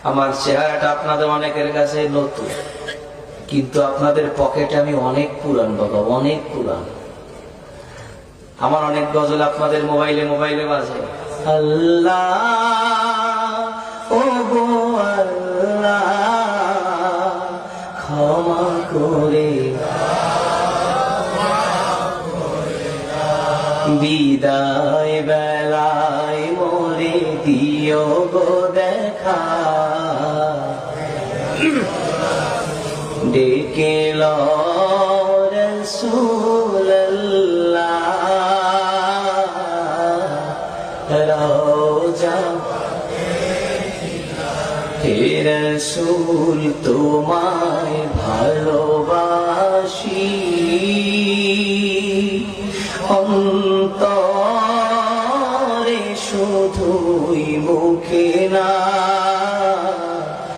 আমার চেহারাটা আপনাদের অনেকের কাছে নতুন, কিন্তু আপনাদের পকেটে আমি অনেক পুরান বাবা, অনেক পুরান। আমার অনেক গজল আপনাদের মোবাইলে মোবাইলে বাজে। আল্লাহ ও গো আল্লাহ ক্ষমা করে বিদায় বেলায় মোরে দিও গো দেখা, ডেকে লো রাসূলুল্লাহ রওজা হে রাসূল তোমায় ভালোবাসি, অন্তরে শুধুই মুখে না